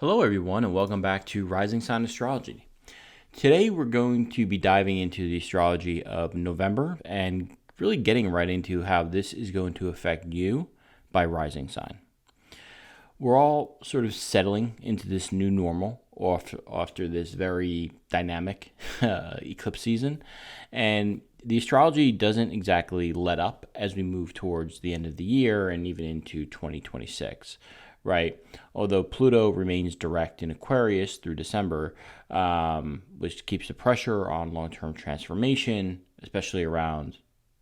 Hello, everyone, and welcome back to Rising Sign Astrology. Today, we're going to be diving into the astrology of November and really getting right into how this is going to affect you by rising sign. We're all sort of settling into this new normal after this very dynamic eclipse season, and the astrology doesn't exactly let up as we move towards the end of the year and even into 2026. Right. Although Pluto remains direct in Aquarius through December, which keeps the pressure on long-term transformation, especially around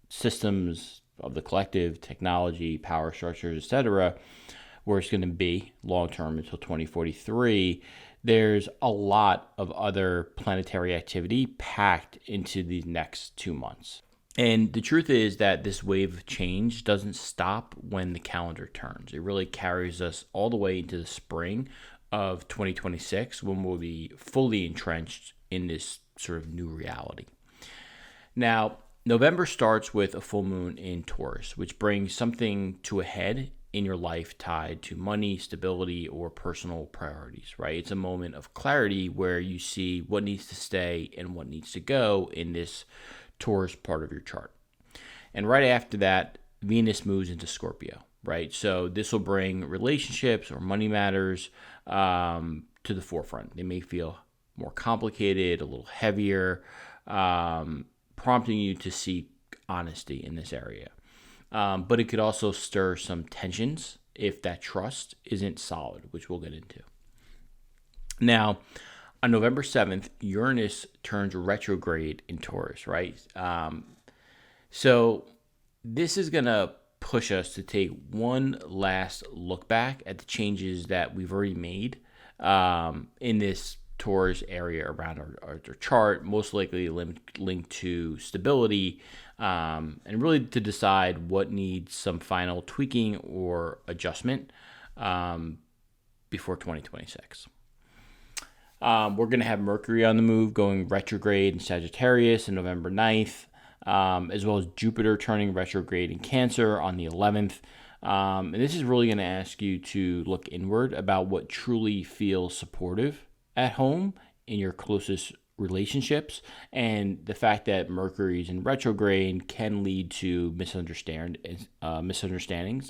systems of the collective, technology, power structures, etc., where it's going to be long-term until 2043. There's a lot of other planetary activity packed into these next 2 months. And the truth is that this wave of change doesn't stop when the calendar turns. It really carries us all the way into the spring of 2026 when we'll be fully entrenched in this sort of new reality. Now, November starts with a full moon in Taurus, which brings something to a head in your life tied to money, stability, or personal priorities, right? It's a moment of clarity where you see what needs to stay and what needs to go in this Taurus part of your chart. And right after that, Venus moves into Scorpio, right? So this will bring relationships or money matters to the forefront. They may feel more complicated, a little heavier, prompting you to seek honesty in this area. But it could also stir some tensions if that trust isn't solid, which we'll get into. Now, on November 7th, Uranus turns retrograde in Taurus, right? So this is going to push us to take one last look back at the changes that we've already made in this Taurus area around our chart, most likely linked to stability, and really to decide what needs some final tweaking or adjustment before 2026. We're going to have Mercury on the move going retrograde in Sagittarius on November 9th, as well as Jupiter turning retrograde in Cancer on the 11th. And this is really going to ask you to look inward about what truly feels supportive at home in your closest relationships, and the fact that Mercury's in retrograde can lead to misunderstandings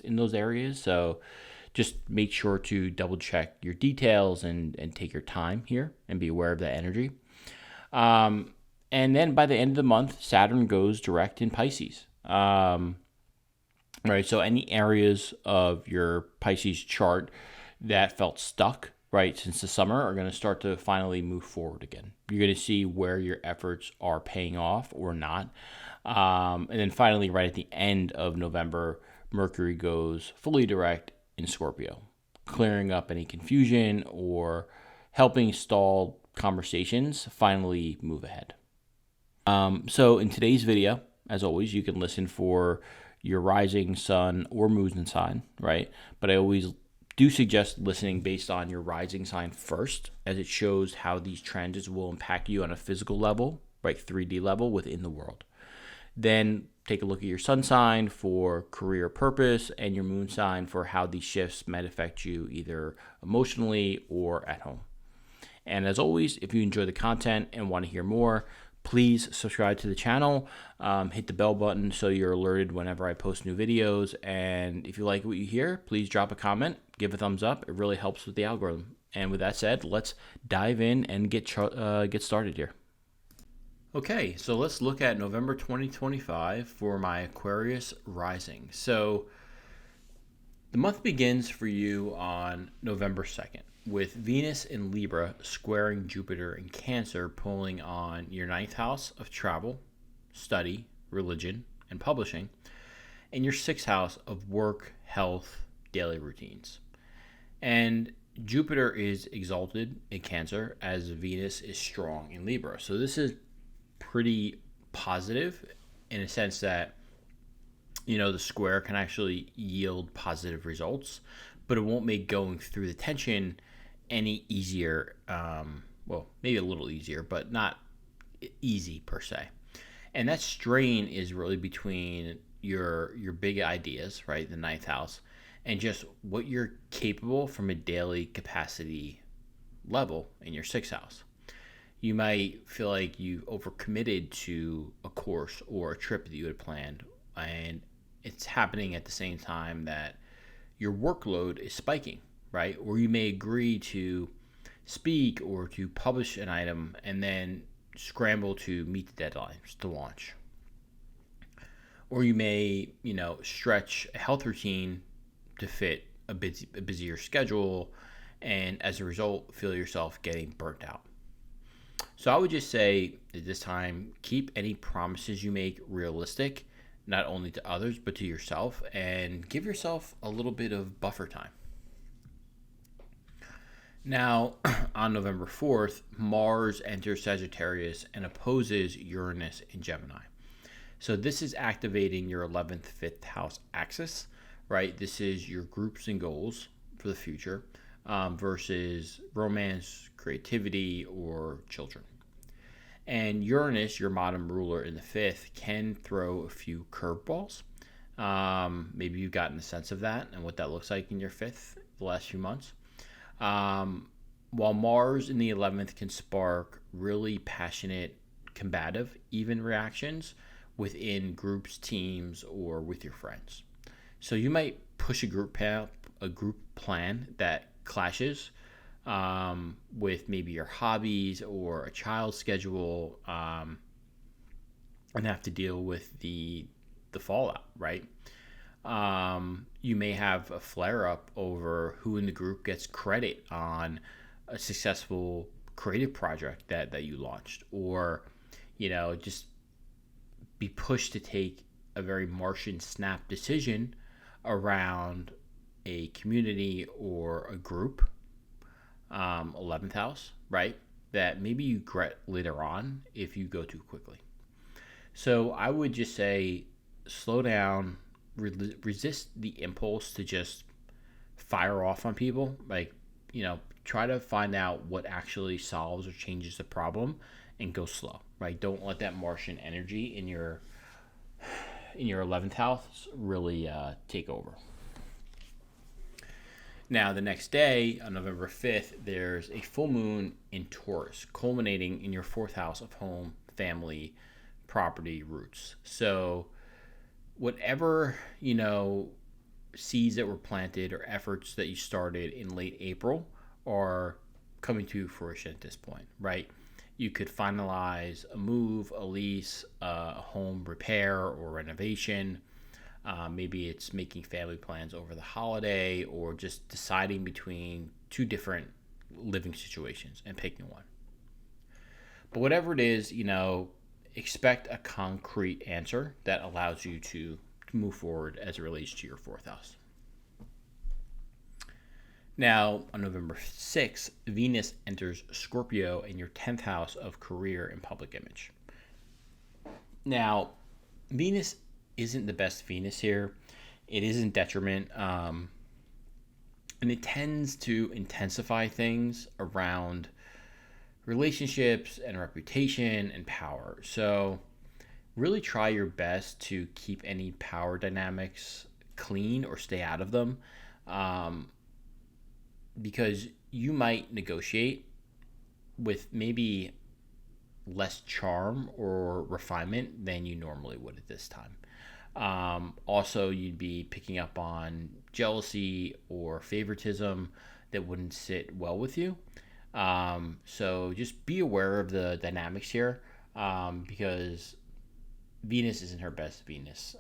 in those areas. So just make sure to double check your details and take your time here and be aware of that energy. And then by the end of the month, Saturn goes direct in Pisces. Right. So any areas of your Pisces chart that felt stuck, right, since the summer are going to start to finally move forward again. You're going to see where your efforts are paying off or not. And then finally, right at the end of November, Mercury goes fully direct in Scorpio, clearing up any confusion or helping stalled conversations finally move ahead. So in today's video, as always, you can listen for your rising sun or moon sign, right? But I always do suggest listening based on your rising sign first, as it shows how these transits will impact you on a physical level, right, 3D level within the world. Then take a look at your sun sign for career purpose and your moon sign for how these shifts might affect you either emotionally or at home. And as always, if you enjoy the content and want to hear more, please subscribe to the channel, hit the bell button so you're alerted whenever I post new videos. And if you like what you hear, please drop a comment, give a thumbs up. It really helps with the algorithm. And with that said, let's dive in and get started here. Okay, so let's look at November 2025 for my Aquarius rising. So the month begins for you on November 2nd with Venus in Libra squaring Jupiter in Cancer, pulling on your 9th house of travel, study, religion, and publishing, and your 6th house of work, health, daily routines. And Jupiter is exalted in Cancer as Venus is strong in Libra. So this is pretty positive in a sense that, the square can actually yield positive results, but it won't make going through the tension any easier. Well, maybe a little easier, but not easy per se. And that strain is really between your big ideas, right, the 9th house, and just what you're capable from a daily capacity level in your sixth house. You might feel like you overcommitted to a course or a trip that you had planned, and it's happening at the same time that your workload is spiking, right? Or you may agree to speak or to publish an item and then scramble to meet the deadlines to launch. Or you may, stretch a health routine to fit a busier schedule, and as a result, feel yourself getting burnt out. So I would just say at this time, keep any promises you make realistic, not only to others, but to yourself, and give yourself a little bit of buffer time. Now, on November 4th, Mars enters Sagittarius and opposes Uranus in Gemini. So this is activating your 11th, 5th house axis, right? This is your groups and goals for the future versus romance, creativity, or children. And Uranus, your modern ruler in the 5th, can throw a few curveballs. Maybe you've gotten a sense of that and what that looks like in your 5th the last few months. While Mars in the 11th can spark really passionate, combative, even reactions within groups, teams, or with your friends. So you might push a group plan that clashes with maybe your hobbies or a child's schedule, and have to deal with the fallout, right? You may have a flare up over who in the group gets credit on a successful creative project that you launched, or just be pushed to take a very Martian snap decision around a community or a group, 11th house, right? That maybe you regret later on if you go too quickly. So I would just say slow down, resist the impulse to just fire off on people. Like, try to find out what actually solves or changes the problem and go slow, right? Don't let that Martian energy in your 11th house really take over. Now, the next day, on November 5th, there's a full moon in Taurus, culminating in your 4th house of home, family, property, roots. So whatever, seeds that were planted or efforts that you started in late April are coming to fruition at this point, right? You could finalize a move, a lease, a home repair or renovation. Maybe it's making family plans over the holiday, or just deciding between two different living situations and picking one. But whatever it is, expect a concrete answer that allows you to move forward as it relates to your 4th house. Now, on November 6th, Venus enters Scorpio in your 10th house of career and public image. Now, Venus isn't the best Venus here. It is in detriment, and it tends to intensify things around relationships and reputation and power. So really try your best to keep any power dynamics clean or stay out of them, because you might negotiate with maybe less charm or refinement than you normally would at this time. Also, you'd be picking up on jealousy or favoritism that wouldn't sit well with you. So just be aware of the dynamics here, because Venus isn't her best Venus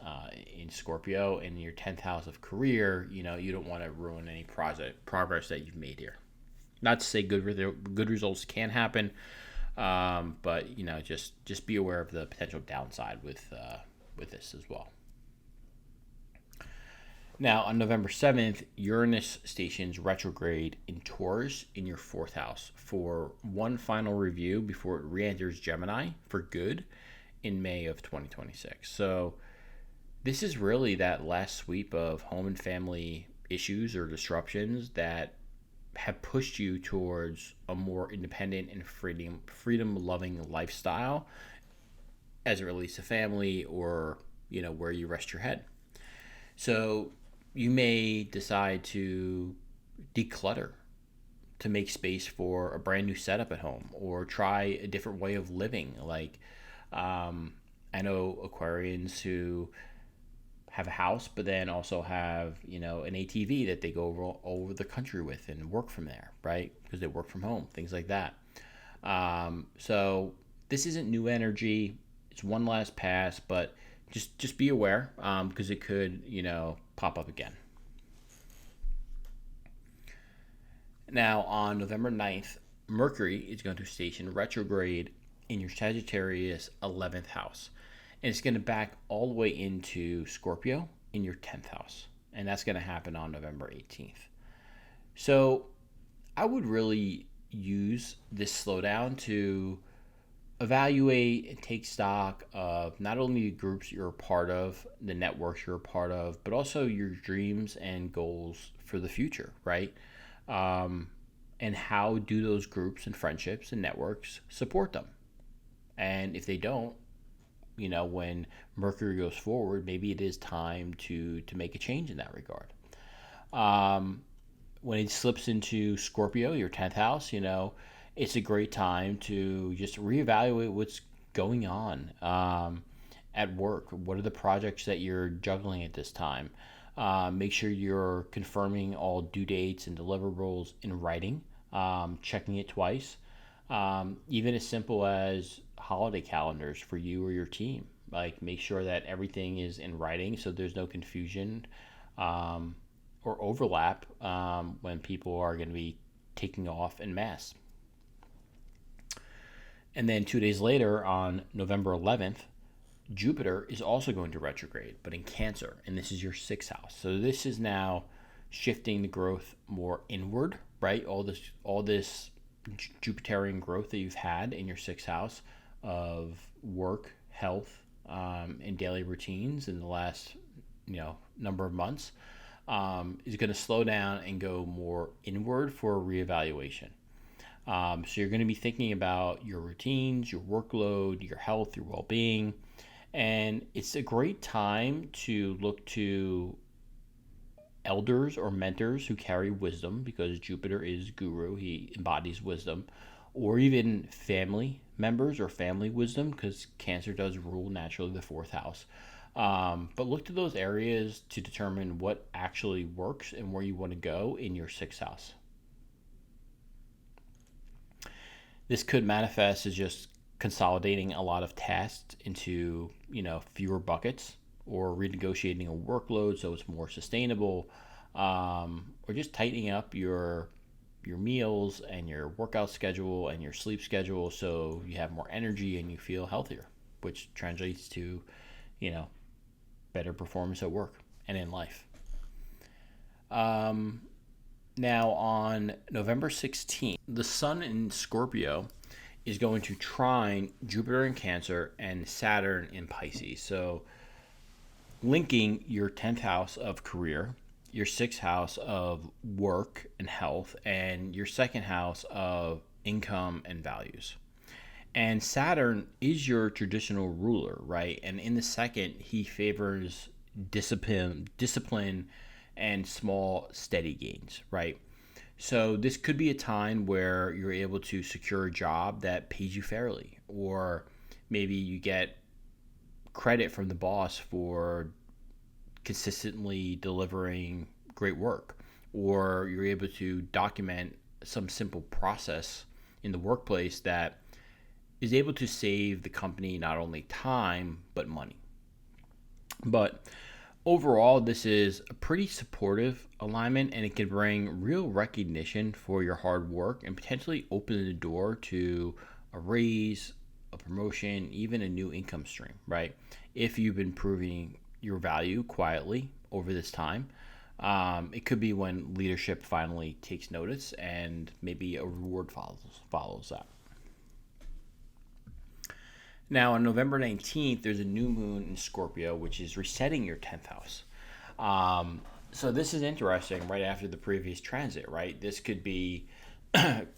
in Scorpio. In your 10th house of career, you don't want to ruin any progress that you've made here. Not to say good results can happen, but just be aware of the potential downside with this as well. Now, on November 7th, Uranus stations retrograde in Taurus in your 4th house for one final review before it re-enters Gemini for good in May of 2026. So this is really that last sweep of home and family issues or disruptions that have pushed you towards a more independent and freedom-loving lifestyle as it relates to family, or where you rest your head. So you may decide to declutter, to make space for a brand new setup at home, or try a different way of living. Like, I know Aquarians who have a house, but then also have, an ATV that they go all over the country with and work from there, right? Because they work from home, things like that. So this isn't new energy. It's one last pass, but just be aware, because it could, pop up again. Now, on November 9th, Mercury is going to station retrograde in your Sagittarius 11th house. And it's going to back all the way into Scorpio in your 10th house. And that's going to happen on November 18th. So I would really use this slowdown to evaluate and take stock of not only the groups you're a part of, the networks you're a part of, but also your dreams and goals for the future, right? And how do those groups and friendships and networks support them? And if they don't, when Mercury goes forward, maybe it is time to make a change in that regard. When it slips into Scorpio, your 10th house, it's a great time to just reevaluate what's going on at work. What are the projects that you're juggling at this time? Make sure you're confirming all due dates and deliverables in writing, checking it twice. Even as simple as holiday calendars for you or your team. Like, make sure that everything is in writing so there's no confusion or overlap when people are going to be taking off en masse. And then 2 days later, on November 11th, Jupiter is also going to retrograde, but in Cancer, and this is your 6th house. So this is now shifting the growth more inward, right? All this Jupiterian growth that you've had in your 6th house of work, health, and daily routines in the last, number of months, is going to slow down and go more inward for a reevaluation. So you're going to be thinking about your routines, your workload, your health, your well-being, and it's a great time to look to elders or mentors who carry wisdom, because Jupiter is guru, he embodies wisdom, or even family members or family wisdom, because Cancer does rule naturally the 4th house. But look to those areas to determine what actually works and where you want to go in your 6th house. This could manifest as just consolidating a lot of tasks into, fewer buckets, or renegotiating a workload so it's more sustainable, or just tightening up your meals and your workout schedule and your sleep schedule so you have more energy and you feel healthier, which translates to, better performance at work and in life. Now, on November 16th, the Sun in Scorpio is going to trine Jupiter in Cancer and Saturn in Pisces. So linking your 10th house of career, your 6th house of work and health, and your 2nd house of income and values. And Saturn is your traditional ruler, right? And in the 2nd, he favors discipline and small, steady gains, right? So this could be a time where you're able to secure a job that pays you fairly, or maybe you get credit from the boss for consistently delivering great work, or you're able to document some simple process in the workplace that is able to save the company not only time but money. But overall, this is a pretty supportive alignment, and it can bring real recognition for your hard work and potentially open the door to a raise, a promotion, even a new income stream, right? If you've been proving your value quietly over this time, it could be when leadership finally takes notice and maybe a reward follows that. Now, on November 19th, there's a new moon in Scorpio, which is resetting your 10th house. So this is interesting right after the previous transit, right? This could be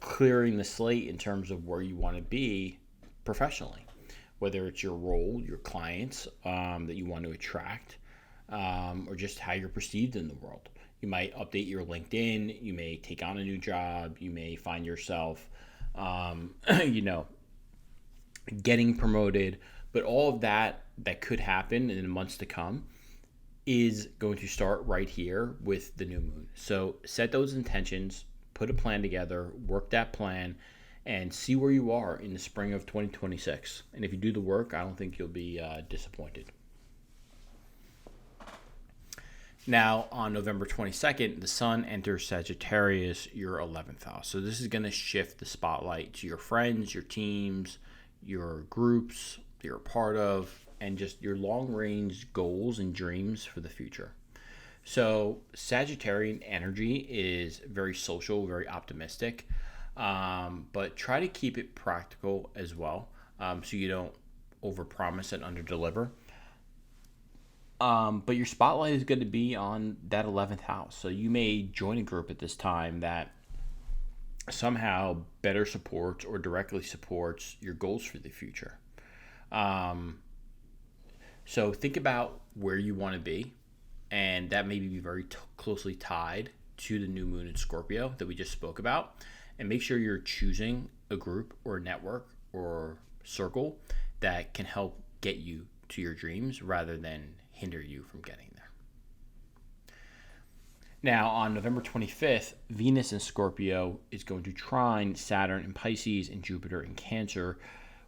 clearing the slate in terms of where you want to be professionally, whether it's your role, your clients that you want to attract, or just how you're perceived in the world. You might update your LinkedIn. You may take on a new job. You may find yourself, you know, getting promoted. But all of that could happen in the months to come is going to start right here with the new moon. So set those intentions, put a plan together, work that plan, and see where you are in the spring of 2026. And if you do the work, I don't think you'll be disappointed. Now, on November 22nd, the sun enters Sagittarius, your 11th house. So this is going to shift the spotlight to your friends, your teams, your groups that you're a part of, and just your long-range goals and dreams for the future. So Sagittarian energy is very social, very optimistic, but try to keep it practical as well, so you don't overpromise and underdeliver. But your spotlight is going to be on that 11th house. So you may join a group at this time that somehow better supports or directly supports your goals for the future. So think about where you want to be, and that may be very closely tied to the new moon in Scorpio that we just spoke about. And make sure you're choosing a group or network or circle that can help get you to your dreams rather than hinder you from getting there. Now, on November 25th, Venus in Scorpio is going to trine Saturn in Pisces and Jupiter in Cancer,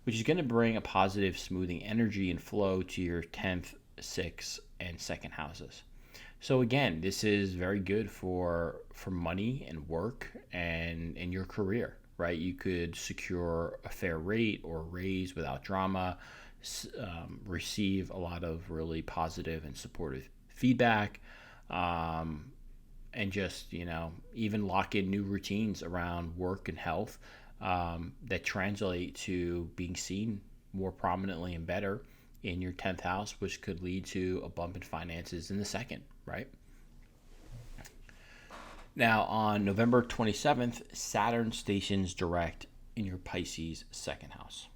which is going to bring a positive, smoothing energy and flow to your 10th, 6th, and 2nd houses. So again, this is very good for money and work and your career, right? You could secure a fair rate or raise without drama, receive a lot of really positive and supportive feedback, and just, even lock in new routines around work and health that translate to being seen more prominently and better in your 10th house, which could lead to a bump in finances in the 2nd, right? Now, on November 27th, Saturn stations direct in your Pisces 2nd house.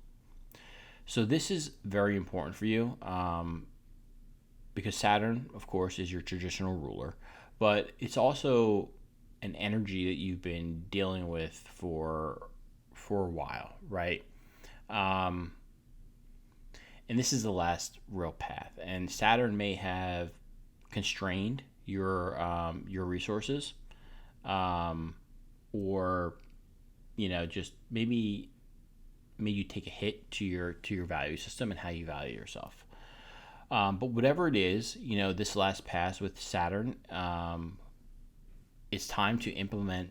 So this is very important for you because Saturn, of course, is your traditional ruler, but it's also an energy that you've been dealing with for a while, right? And this is the last real path. And Saturn may have constrained your resources, or just maybe made you take a hit to your value system and how you value yourself. But whatever it is, this last pass with Saturn, it's time to implement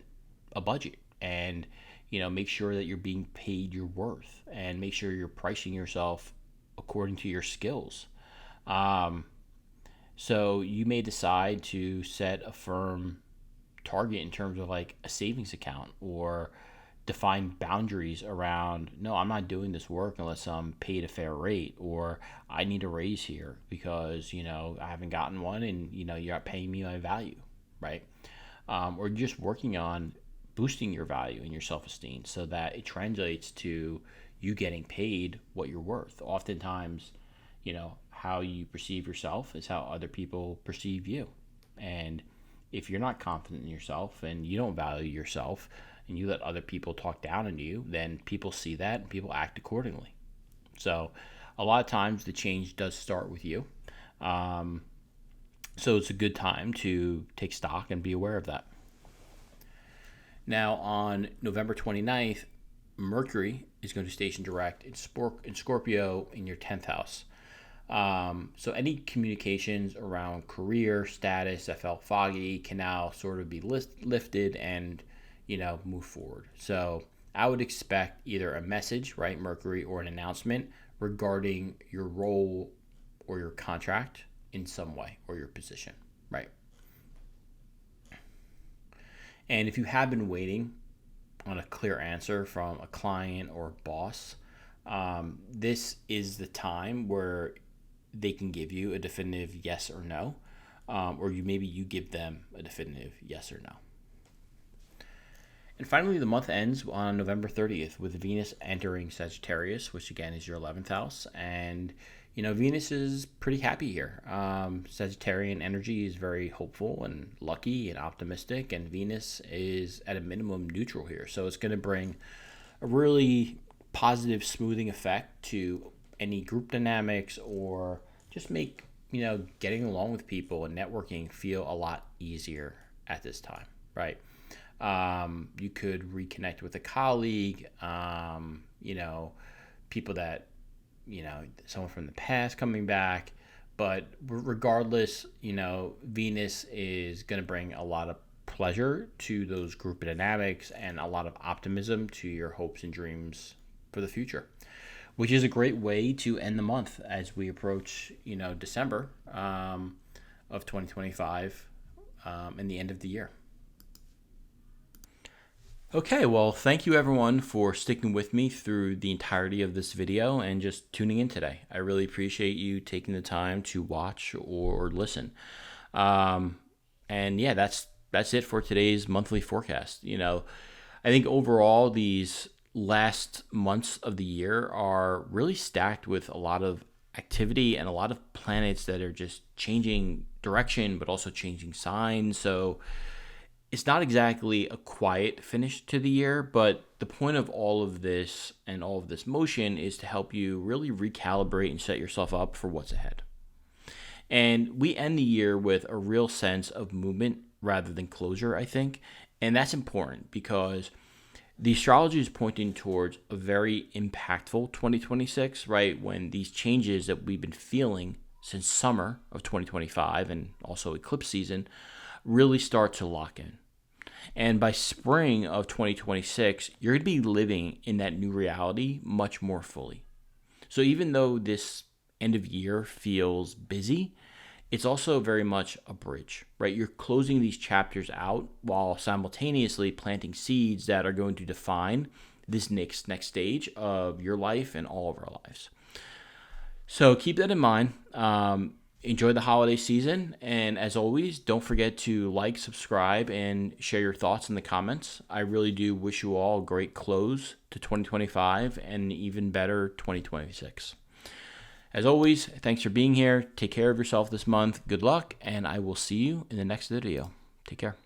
a budget and make sure that you're being paid your worth and make sure you're pricing yourself according to your skills. So you may decide to set a firm target in terms of like a savings account or define boundaries around, no, I'm not doing this work unless I'm paid a fair rate, or I need a raise here because, I haven't gotten one and, you're not paying me my value, right? Or just working on boosting your value and your self-esteem so that it translates to you getting paid what you're worth. Oftentimes, how you perceive yourself is how other people perceive you. And if you're not confident in yourself and you don't value yourself and you let other people talk down on you, then people see that and people act accordingly. So a lot of times the change does start with you. So it's a good time to take stock and be aware of that. Now on November 29th, Mercury is going to station direct in Scorpio in your 10th house. So any communications around career status that felt foggy can now sort of be lifted and, move forward. So I would expect either a message, right, Mercury, or an announcement regarding your role or your contract in some way, or your position, right? And if you have been waiting on a clear answer from a client or boss, this is the time where they can give you a definitive yes or no, or maybe you give them a definitive yes or no. And finally, the month ends on November 30th with Venus entering Sagittarius, which again is your 11th house. And, Venus is pretty happy here. Sagittarian energy is very hopeful and lucky and optimistic, and Venus is at a minimum neutral here. So it's going to bring a really positive smoothing effect to any group dynamics, or just make, getting along with people and networking feel a lot easier at this time, right? You could reconnect with a colleague, people that, someone from the past coming back. But regardless, Venus is going to bring a lot of pleasure to those group dynamics and a lot of optimism to your hopes and dreams for the future, which is a great way to end the month as we approach, December of 2025 and the end of the year. Okay, well, thank you everyone for sticking with me through the entirety of this video and just tuning in today. I really appreciate you taking the time to watch or listen. And yeah, that's it for today's monthly forecast. I think overall these last months of the year are really stacked with a lot of activity and a lot of planets that are just changing direction, but also changing signs. So it's not exactly a quiet finish to the year, but the point of all of this and all of this motion is to help you really recalibrate and set yourself up for what's ahead. And we end the year with a real sense of movement rather than closure, I think. And that's important because the astrology is pointing towards a very impactful 2026, right? When these changes that we've been feeling since summer of 2025 and also eclipse season really start to lock in. And by spring of 2026, you're going to be living in that new reality much more fully. So even though this end of year feels busy, it's also very much a bridge, right? You're closing these chapters out while simultaneously planting seeds that are going to define this next stage of your life and all of our lives. So keep that in mind. Enjoy the holiday season. And as always, don't forget to like, subscribe, and share your thoughts in the comments. I really do wish you all a great close to 2025 and an even better 2026. As always, thanks for being here. Take care of yourself this month. Good luck, and I will see you in the next video. Take care.